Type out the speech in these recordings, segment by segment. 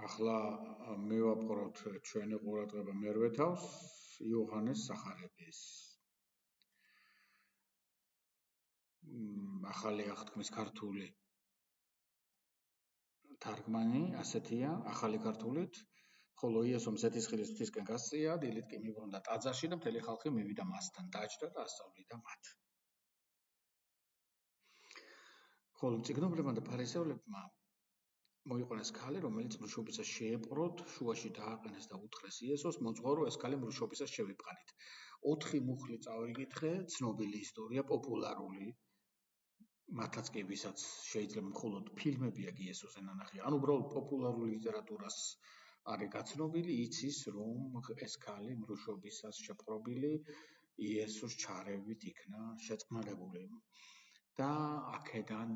ახლა მივაპყროთ ჩვენი ყურადღება მერვე თავს იოჰანეს სახარების. ახალი აღთქმის ქართული თარგმანი ასეთია, ახალი ქართულით, ხოლო იესომ ზეთისხილის ღვთისკენ გასწია, დილით კი მიბრუნდა ტაძარში და მთელი ხალხი მივიდა მასთან, დაჯდა და ასწავლიდა მათ. ხოლო მწიგნობლებმა და ფარისევლებმა მოიყვანეს ქალი, რომელიც მრუშობისას შეეპყროთ, შუაში დააყენეს და უთხრეს იესოს, მოძღვარო, ეს ქალი მრუშობისას შევიპყრით. 4 მუხლი წავიკითხე, ცნობილი ისტორია, პოპულარული, მათაც კი ვისაც შეიძლება მხოლოდ ფილმები აქვს იესოზე ნანახი. ან უბრალოდ პოპულარულ ლიტერატურას არის გაცნობილი, იცის, რომ ეს ქალი მრუშობისას შეპყრობილი იესოს ჩარევით იქნა შეწყნარებული. და აქედან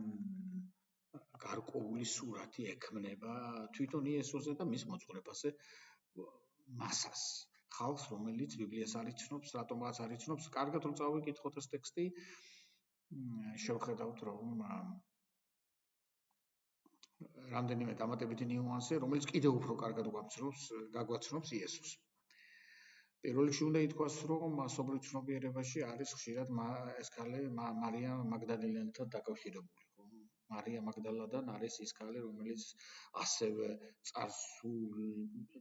გარკვეული სურათი ექმნება თვითონ იესოზე და მის მოძღვრებაზე მასას. ხალხს, რომელიც ბიბლიას არ იცნობს, რატომღაც არ იცნობს, კარგად რომ წავიკითხოთ ეს ტექსტი, შევხედავთ, რომ რამდენიმე დამატებითი ნიუანსი, რომელიც კიდევ უფრო კარგად გაგვაცნობს იესოს. პირველ რიგში უნდა ითქვას, რომ მასობრივ ცნობიერებაში არის ხშირად ეს ქალი მარია მაგდალენთან დაკავშირებული. მარია მაგდალადან არის ის ქალი, რომელიც ასევე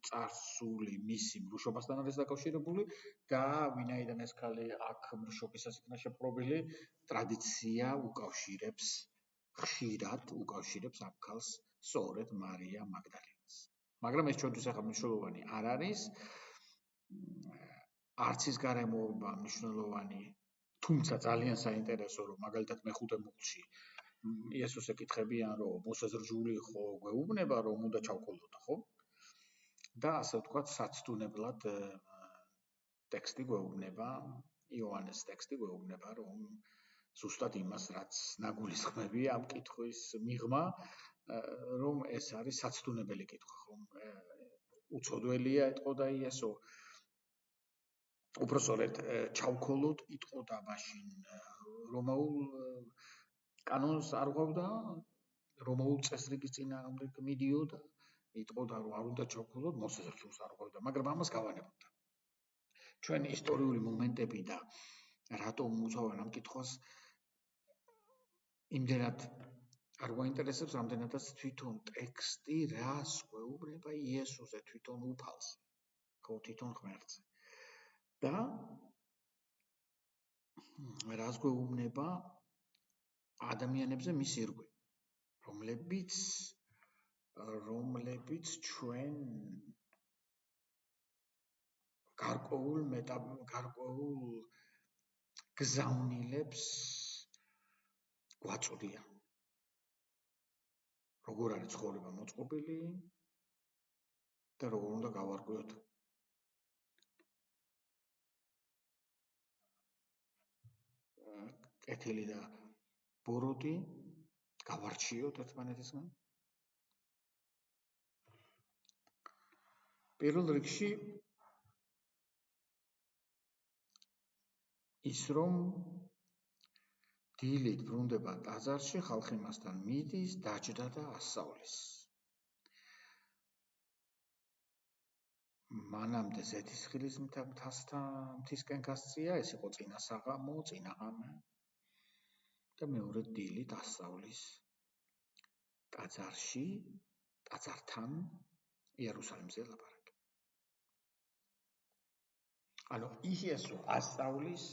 წარსული მისი მრუშობასთან არის დაკავშირებული და ვინაიდან ეს ქალი აქ მრუშობისას იქნა შეპყრობილი, ტრადიცია ხშირად უკავშირებს ამ ქალს სწორედ მარია მაგდალენას. მაგრამ ეს ჩვენთვის ახლა მნიშვნელოვანი არ არის. არც ის გარემოება მნიშვნელოვანი, თუმცა ძალიან საინტერესო, რომ მაგალითად მეხუთე მუხლში იესოს ეკითხებიან, რომ მოსეს რჯული ხო გვეუბნება, რომ უნდა ჩავქოლოდო, ხო? და ასე ვთქვათ, საცდუნებლად ტექსტი გვეუბნება, იოანეს ტექსტი გვეუბნება, რომ ზუსტად იმას, რაც ნაგულისხმებია ამ კითხვის მიღმა, რომ ეს არის საცდუნებელი კითხვა, ხომ? უცოდველია ეტყოდა იესო. უბრალოდ ჩავქოლოდ იტყოდა მაშინ რომაულ კანონს არ ღვავდა, რომაულ წესრიგის წინააღმდეგ მიდიოდა, იტყოდა, რომ არ უნდა ჩავქოლოდ, მოსეს რჯულს არ ღვავდა, მაგრამ ამას გავანებობდა. ჩვენ ისტორიული მომენტები და რატომ უწევენ ამ კითხვას იმდენად არ გვაინტერესებს, რამდენადაც თვითონ ტექსტი რას გვეუბნება იესოზე, თვითონ უფალზე, ხო, თვითონ ღმერთზე. და რას გვეუბნება ადამიანებზე მის ირგვლივ, რომლებიც ჩვენ გარკვეულ გზავნილებს გვაწვდიან. როგორ არის ცხოვრება მოწყობილი და როგორ უნდა გავარკვიოთ კეთილი და ბოროტი, გავარჩიოთ ერთმანეთისგან. პირველ რიგში ის, რომ დილით ბრუნდება ტაძარში, ხალხი მასთან მიდის, დაჯდა და ასწავლის. მანამდე ზეთისხილის მთისკენ გასწია, ეს იყო წინაღამე და მეორე დილით ასწავლის ტაძარში, ტაძართან იერუსალიმზე ლაპარაკი. ანუ იესო ასწავლის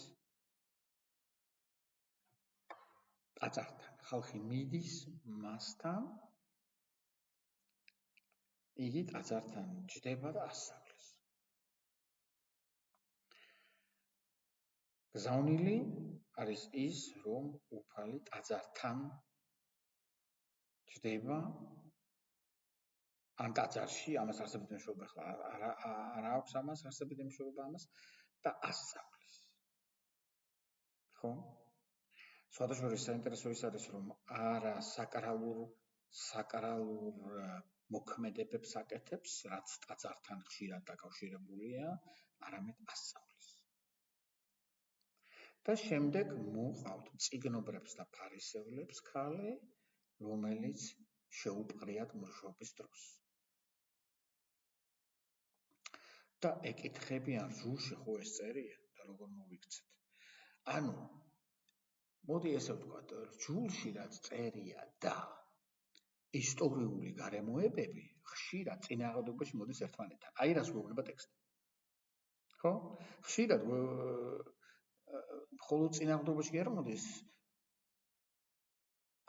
ტაძართან, ხალხი მიდის მასთან, იგი ტაძართან ჯდება და ასწავლის. გზავნილი არის ის, რომ უფალი ტაძართან ჯდება, ან ტაძარში, ამას არსებითი მნიშვნელობა ახლა არ აქვს ამას არსებითი მნიშვნელობა ამას და ასწავლის. ხო? სხვადასხვა საინტერესო ის არის, რომ არა საკრალურ მოქმედებებს აკეთებს, რაც ტაძართან ხშირად დაკავშირებულია, არამედ ასწავლის. და შემდეგ მოყავთ მწიგნობრებს და ფარისევლებს ქალი, რომელიც შეუპყრიათ მრუშობის დროს. და ეკითხებიან რჯულში ხო ეს წერია და როგორ მოვიქცეთ. ანუ მოდი ესე ვთქვათ, რჯულში რაც წერია და ისტორიული გარემოებები ხშირად წინააღმდეგობაში მოდის ერთმანეთთან. აი რას გვეუბნება ტექსტი. ხო? ხშირად მხოლოდ წინააღმდეგობაში კი არ მოდის,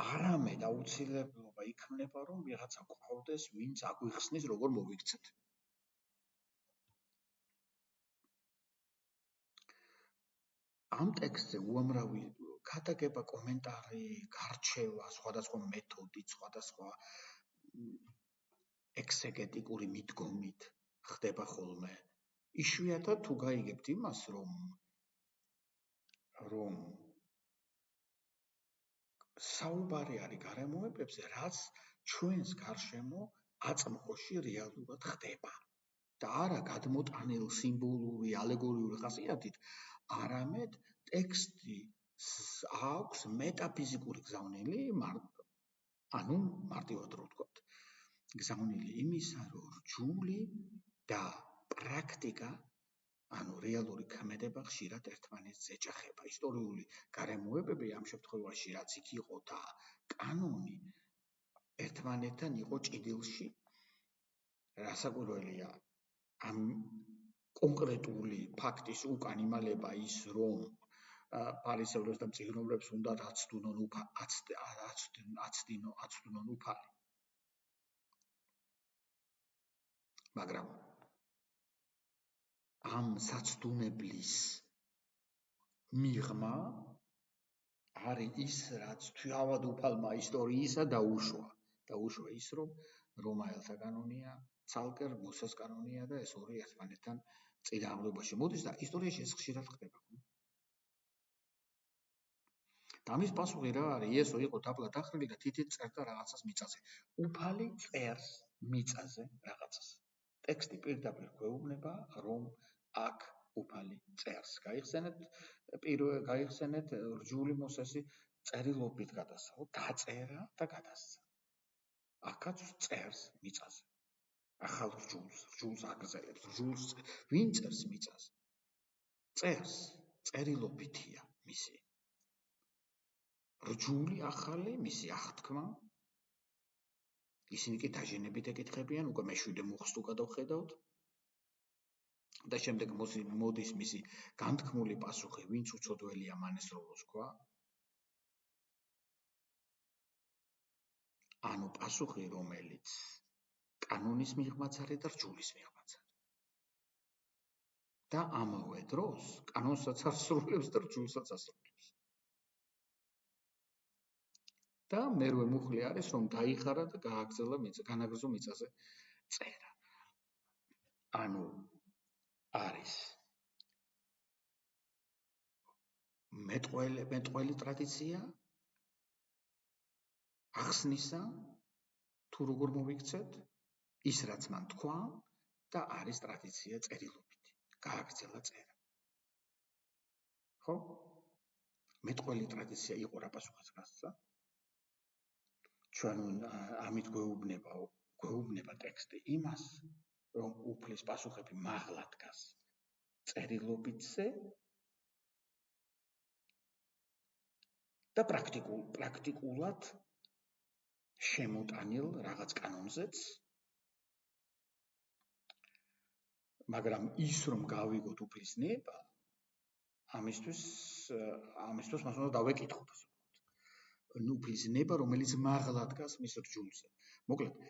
არამედ აუცილებლობა იქნება, რომ ვიღაცა გვყავდეს, ვინც აგვიხსნის, როგორ მოვიქცეთ. ამ ტექსტზე უამრავი ქადაგება, კომენტარი, გარჩევა, სხვადასხვა მეთოდით, სხვადასხვა ექსეგეტიკური მიდგომით ხდება ხოლმე. იშვიათად თუ გაიგებთ იმას, რომ საუბარი არის გარემოებებზე, რაც ჩვენს გარშემო აწმყოში რეალურად ხდება. და არა გადმოტანილ სიმბოლური, ალეგორიული ხასიათით, არამედ ტექსტი აქვს მეტაფიზიკური გზავნილი, ანუ მარტივად რო ვთქვათ, გზავნილი იმისა, რომ რჯული და პრაქტიკა, ანუ რეალური ქმედება ხშირად ერთმანეთს ეჯახება. ისტორიული გარემოებები ამ შემთხვევაში რაც იქ იყო და კანონი ერთმანეთთან იყო ჭიდილში, რასაკვირველია, ამ კონკრეტული ფაქტის უკან იმალება ის, რომ ფარისევლებს და მწიგნობრებს უნდა აცდუნონ უფალი. მაგრამ ამ საცდუნებლის მიღმა არის ის, რაც თვავად უფალმა ისტორიისა დაუშვა. დაუშვა ის, რომ რომაელთა კანონია, ცალკე მოსეს კანონია და ეს ორი ერთმანეთთან წინააღმდეგობაში მოდის და ისტორიაში ეს ხშირად ხდება. და ამის პასუხი რა არის? იესო იყო დაბლა დახრილი და თითით წერდა რაღაცას მიწაზე. უფალი წერს მიწაზე რაღაცას. ტექსტი პირდაპირ გვეუბნება, რომ აქ უფალი წერს. გაიხსენეთ რჯული მოსესი წერილობით გადასცა, დაწერა და გადასცა. აქაც წერს მიწაზე. ახალ რჯულს აგრძელებს, რჯულს ვინ წერს მიწაზე? წერს, წერილობითია მისი. რჯული ახალი, მისი აღთქმა. ისინი კი დაჟინებით ეკითხებიან, უკვე მეშვიდე მუხლს თუ გადავხედავთ. და შემდეგ მოდის მისი განთქმული პასუხი, ვინც უცოდველია მან ეს როლოს ქვა. ანუ პასუხი, რომელიც კანონის მიღმაც არის და რჯულის მიღმაც არის. და ამავე დროს კანონსაც ასრულებს და რჯულსაც ასრულებს. და მერვე მუხლი არის, რომ დაიხარა და განაგრძო მიწაზე წერა. ანუ არის მეტყველი ტრადიცია ახსნისა, თუ როგორ მოვიქცეთ, ის რაც მან თქვა და არის ტრადიცია წერილობითი, გააგრძელა წერა. ხო? მეტყველი ტრადიცია იყო რა პასუხიც გასცა. ჩვენ ამით გვეუბნება ტექსტი იმას, რომ უფლის პასუხები მაღლა დგას წერილობითზე და პრაქტიკულად შემოტანილ რაღაც კანონზეც, მაგრამ ის რომ გავიგოთ უფლის ნება, ამისთვის მას უნდა დავეკითხოთ. უფლის ნება, რომელიც მაღლა დგას მის რჯულზე. მოკლედ,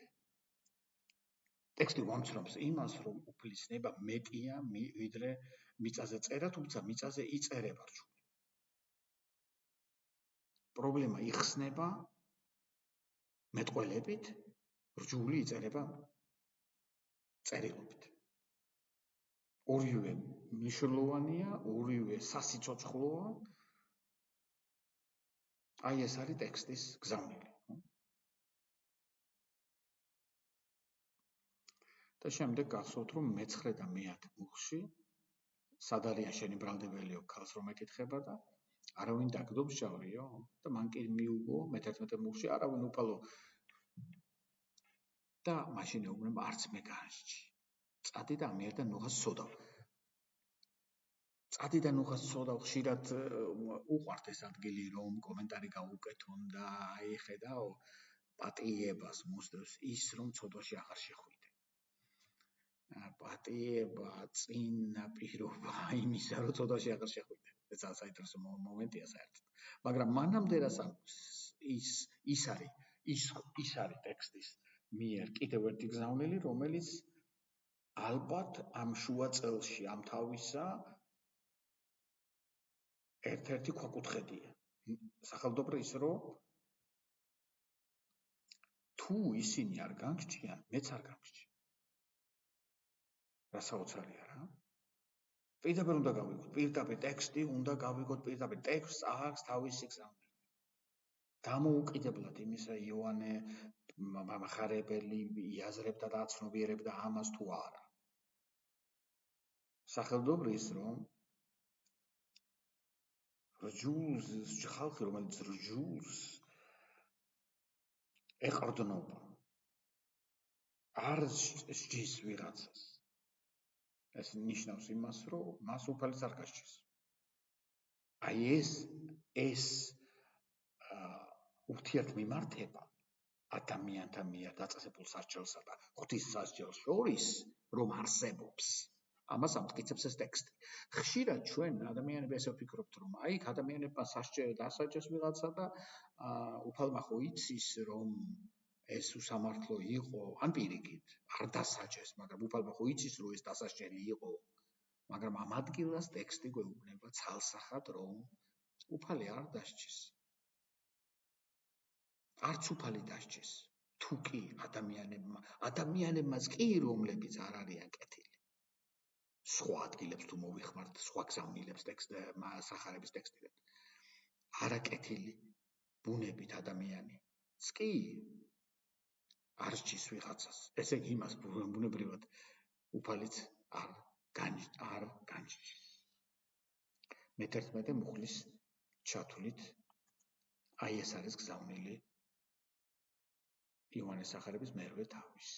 ტექსტი ვამცნობს იმას, რომ უფლის ნება მეტია, ვიდრე მიწაზე წერა, თუმცა მიწაზე იწერება რჯული. პრობლემა იხსნება მეტყველებით, რჯული იწერება წერილობით. ორივე მნიშვნელოვანია, ორივე სასიცოცხლოა. აი ეს არის ტექსტის გზავნილი. და შემდეგ გახსოვთ, რომ მე-9 და მე-10 მუხლში სად არიან შენი ბრალდებელიო ქალს რომ ეკითხება და არავინ დაგდობს შავრიო და მან კი მიუგო მე-11 მუხლში არავინ უფალო და მაშინ ეუბნება არც მე განსჯი. წადი და ამიერიდან ნუღას სოდავ. წადი და ნუღას სოდავ ხშირად უყვართ ეს ადგილი რომ კომენტარი გაუკეთონ და აი ხედავ პატიებას მოსდევს ის რომ ცოდვაში აღარ შეხვიდე. პატიება, წინა პირობა იმისა რომ ცოდვაში აღარ შეხვიდე. ეს საინტერესო მომენტია საერთოდ. მაგრამ მანამდე რაც ის არის ტექსტის მიერ კიდევ ერთი გზავნილი, რომელიც ალბათ ამ შუა წელში ამ თავისა ერთ-ერთი ქვაკუთხედია. სახელმწიფო ის რომ თუ ისინი არ გამჭჭიან, მეც არ გამჭჭი. რა საოცარია რა. პირდაპირ უნდა გავიგოთ, პირდაპირ ტექსტი უნდა გავიგოთ, პირდაპირ ტექსტს აქვს თავისი გზავნილი. დამოუკიდებლად იმისა იოანე მახარებელი იაზრებდა და აცნობიერებდა ამას თუ არა. სახელმწიფო ის რომ რჯულს ხალხი რომელიც რჯულს ეყრდნობა არ სჯის ვიღაცას. ეს ნიშნავს იმას, რომ მას უფალიც არ გასჯის. აი ეს ურთიერთმიმართება ადამიანთა მიერ დაწესებულ სასჯელსა და ღვთის სასჯელს შორის რომ არსებობს. ამას ამტკიცებს ეს ტექსტი. ხშირად ჩვენ ადამიანები ესე ვფიქრობთ, რომ აი ადამიანებმა დასაჯეს ვიღაცა და უფალმა ხო იცის, რომ ეს უსამართლო იყო, ან პირიქით, არ დასაჯეს, მაგრამ უფალმა ხო იცის, რომ ეს დასაჯელი იყო. მაგრამ ამ ადგილას ტექსტი გვეუბნება ცალსახად, რომ უფალი არ დასჯის. არც უფალი დასჯის. თუ კი ადამიანებმაც კი რომლებიც არ არიან კეთილი. სხვა ადგილებს თუ მოვიხმართ, სხვა გზავნილებს სახარების ტექსტიდან. არაკეთილი ბუნებით ადამიანიც კი არ სჯის ვიღაცას. ესე იგი იმას ბუნებრივად უფალიც არ განსჯის. მე-11 მუხლის ჩათვლით აი ეს არის გზავნილი იოანეს სახარების მერვე თავის.